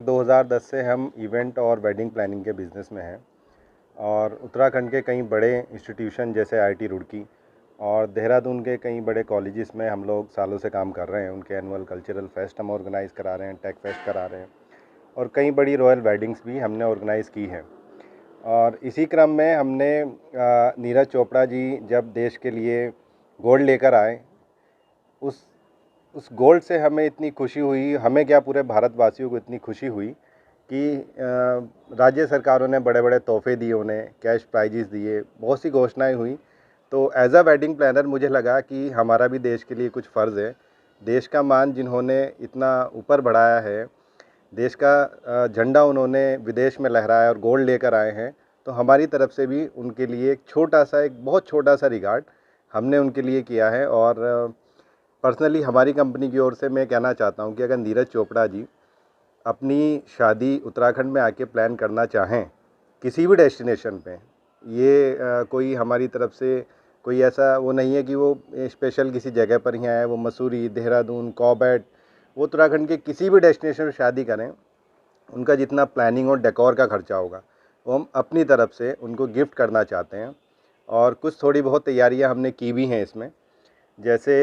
2010 से हम इवेंट और वेडिंग प्लानिंग के बिज़नेस में हैं और उत्तराखंड के कई बड़े इंस्टीट्यूशन जैसे आईआईटी रुड़की और देहरादून के कई बड़े कॉलेजेस में हम लोग सालों से काम कर रहे हैं। उनके एनुअल कल्चरल फेस्ट हम ऑर्गेनाइज़ करा रहे हैं, टेक फेस्ट करा रहे हैं और कई बड़ी रॉयल वेडिंग्स भी हमने ऑर्गेनाइज़ की हैं। और इसी क्रम में हमने नीरज चोपड़ा जी जब देश के लिए गोल्ड लेकर आए, उस गोल्ड से हमें इतनी खुशी हुई, हमें क्या पूरे भारतवासियों को इतनी खुशी हुई कि राज्य सरकारों ने बड़े बड़े तोहफे दिए, उन्हें कैश प्राइजेस दिए, बहुत सी घोषणाएं हुई। तो एज अ वेडिंग प्लानर मुझे लगा कि हमारा भी देश के लिए कुछ फ़र्ज़ है। देश का मान जिन्होंने इतना ऊपर बढ़ाया है, देश का झंडा उन्होंने विदेश में लहराया और गोल्ड लेकर आए हैं, तो हमारी तरफ से भी उनके लिए एक बहुत छोटा सा रिगार्ड हमने उनके लिए किया है। और पर्सनली हमारी कंपनी की ओर से मैं कहना चाहता हूं कि अगर नीरज चोपड़ा जी अपनी शादी उत्तराखंड में आके प्लान करना चाहें किसी भी डेस्टिनेशन पे, ये कोई हमारी तरफ से कोई ऐसा वो नहीं है कि वो स्पेशल किसी जगह पर ही आए, वो मसूरी, देहरादून, कॉबैट, वो उत्तराखंड के किसी भी डेस्टिनेशन पर शादी करें, उनका जितना प्लानिंग और डेकोर का खर्चा होगा वो हम अपनी तरफ से उनको गिफ्ट करना चाहते हैं। और कुछ थोड़ी बहुत तैयारियां हमने की भी हैं इसमें। जैसे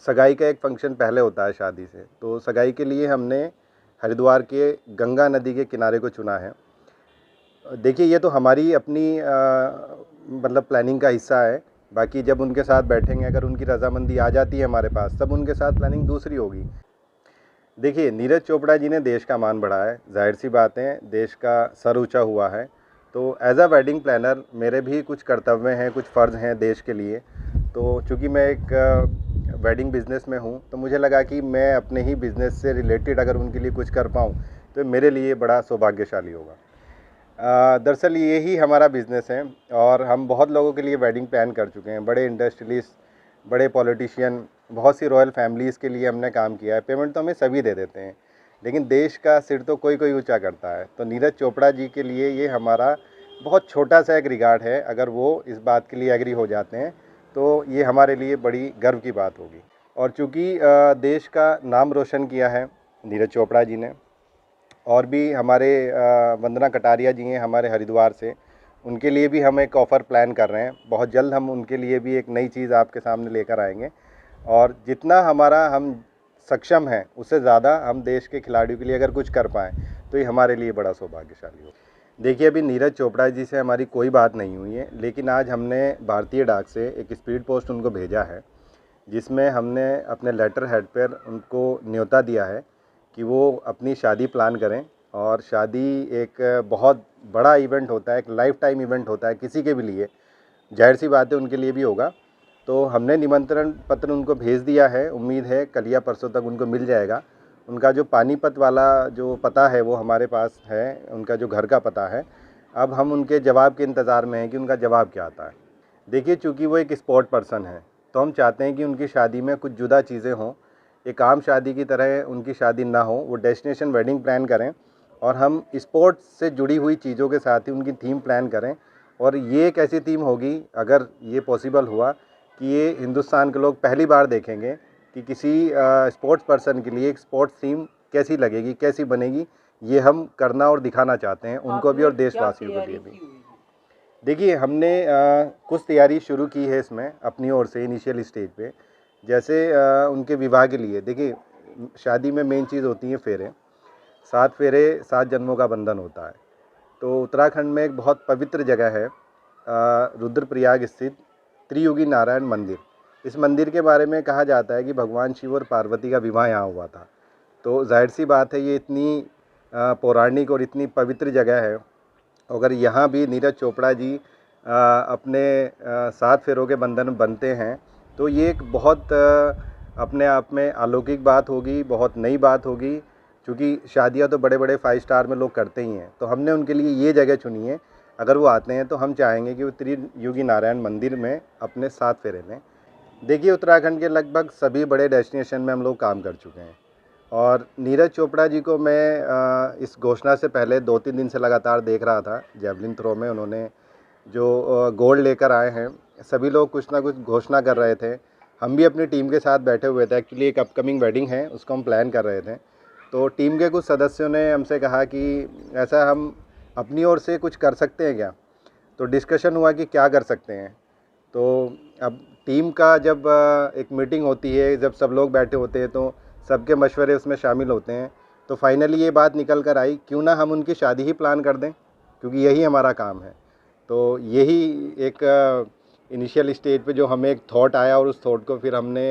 सगाई का एक फंक्शन पहले होता है शादी से, तो सगाई के लिए हमने हरिद्वार के गंगा नदी के किनारे को चुना है। देखिए, ये तो हमारी अपनी मतलब प्लानिंग का हिस्सा है। बाकी जब उनके साथ बैठेंगे, अगर उनकी रजामंदी आ जाती है हमारे पास, तब उनके साथ प्लानिंग दूसरी होगी। देखिए, नीरज चोपड़ा जी ने देश का मान बढ़ाया है, जाहिर सी बात है, देश का सर ऊंचा हुआ है। तो एज अ वेडिंग प्लानर मेरे भी कुछ कर्तव्य हैं, कुछ फ़र्ज़ हैं देश के लिए। तो चूँकि मैं एक वेडिंग बिज़नेस में हूँ, तो मुझे लगा कि मैं अपने ही बिज़नेस से रिलेटेड अगर उनके लिए कुछ कर पाऊँ तो मेरे लिए बड़ा सौभाग्यशाली होगा। दरअसल यही हमारा बिज़नेस है और हम बहुत लोगों के लिए वेडिंग प्लान कर चुके हैं। बड़े इंडस्ट्रियलिस्ट, बड़े पॉलिटिशियन, बहुत सी रॉयल फैमिलीज़ के लिए हमने काम किया है। पेमेंट तो हमें सभी दे देते हैं, लेकिन देश का सिर तो कोई कोई ऊंचा करता है। तो नीरज चोपड़ा जी के लिए ये हमारा बहुत छोटा सा एक रिगार्ड है। अगर वो इस बात के लिए एग्री हो जाते हैं तो ये हमारे लिए बड़ी गर्व की बात होगी। और चूँकि देश का नाम रोशन किया है नीरज चोपड़ा जी ने, और भी हमारे वंदना कटारिया जी हैं हमारे हरिद्वार से, उनके लिए भी हम एक ऑफ़र प्लान कर रहे हैं। बहुत जल्द हम उनके लिए भी एक नई चीज़ आपके सामने लेकर आएंगे और जितना हमारा हम सक्षम हैं उससे ज़्यादा हम देश के खिलाड़ियों के लिए अगर कुछ कर पाएँ तो ये हमारे लिए बड़ा सौभाग्यशाली हो। देखिए, अभी नीरज चोपड़ा जी से हमारी कोई बात नहीं हुई है, लेकिन आज हमने भारतीय डाक से एक स्पीड पोस्ट उनको भेजा है, जिसमें हमने अपने लेटर हेड पर उनको न्योता दिया है कि वो अपनी शादी प्लान करें। और शादी एक बहुत बड़ा इवेंट होता है, एक लाइफ टाइम इवेंट होता है किसी के भी लिए, जाहिर सी बात है उनके लिए भी होगा। तो हमने निमंत्रण पत्र उनको भेज दिया है, उम्मीद है कल या परसों तक उनको मिल जाएगा। उनका जो पानीपत वाला जो पता है वो हमारे पास है, उनका जो घर का पता है। अब हम उनके जवाब के इंतज़ार में हैं कि उनका जवाब क्या आता है। देखिए, चूँकि वो एक स्पोर्ट पर्सन है, तो हम चाहते हैं कि उनकी शादी में कुछ जुदा चीज़ें हों, एक आम शादी की तरह उनकी शादी ना हो। वो डेस्टिनेशन वेडिंग प्लान करें और हम स्पोर्ट्स से जुड़ी हुई चीज़ों के साथ ही उनकी थीम प्लान करें। और ये एक ऐसी थीम होगी, अगर ये पॉसिबल हुआ, कि ये हिंदुस्तान के लोग पहली बार देखेंगे कि किसी स्पोर्ट्स पर्सन के लिए एक स्पोर्ट्स थीम कैसी लगेगी, कैसी बनेगी। ये हम करना और दिखाना चाहते हैं उनको भी और देशवासियों के लिए भी। देखिए, हमने कुछ तैयारी शुरू की है इसमें अपनी ओर से इनिशियल स्टेज पे। जैसे उनके विवाह के लिए, देखिए शादी में मेन चीज़ होती है फेरे। 7 फेरे 7 जन्मों का बंधन होता है। तो उत्तराखंड में एक बहुत पवित्र जगह है रुद्रप्रयाग स्थित त्रियुगी नारायण मंदिर। इस मंदिर के बारे में कहा जाता है कि भगवान शिव और पार्वती का विवाह यहाँ हुआ था। तो जाहिर सी बात है, ये इतनी पौराणिक और इतनी पवित्र जगह है। अगर यहाँ भी नीरज चोपड़ा जी अपने 7 फेरों के बंधन में बनते हैं तो ये एक बहुत अपने आप में अलौकिक बात होगी, बहुत नई बात होगी। क्योंकि शादियाँ तो बड़े बड़े 5 स्टार में लोग करते ही हैं, तो हमने उनके लिए ये जगह चुनी है। अगर वो आते हैं तो हम चाहेंगे कि वो त्रियुगी नारायण मंदिर में अपने 7 फेरे लें। देखिए, उत्तराखंड के लगभग सभी बड़े डेस्टिनेशन में हम लोग काम कर चुके हैं और नीरज चोपड़ा जी को मैं इस घोषणा से पहले 2-3 दिन से लगातार देख रहा था। जेवलिन थ्रो में उन्होंने जो गोल्ड लेकर आए हैं, सभी लोग कुछ ना कुछ घोषणा कर रहे थे। हम भी अपनी टीम के साथ बैठे हुए थे, एक्चुअली एक अपकमिंग वेडिंग है उसको हम प्लान कर रहे थे। तो टीम के कुछ सदस्यों ने हमसे कहा कि ऐसा हम अपनी ओर से कुछ कर सकते हैं क्या। तो डिस्कशन हुआ कि क्या कर सकते हैं। तो अब टीम का जब एक मीटिंग होती है, जब सब लोग बैठे होते हैं तो सबके मशवरे उसमें शामिल होते हैं। तो फाइनली ये बात निकल कर आई, क्यों ना हम उनकी शादी ही प्लान कर दें, क्योंकि यही हमारा काम है। तो यही एक इनिशियल स्टेज पे जो हमें एक थॉट आया और उस थॉट को फिर हमने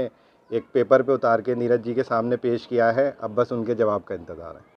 एक पेपर पे उतार के नीरज जी के सामने पेश किया है। अब बस उनके जवाब का इंतज़ार है।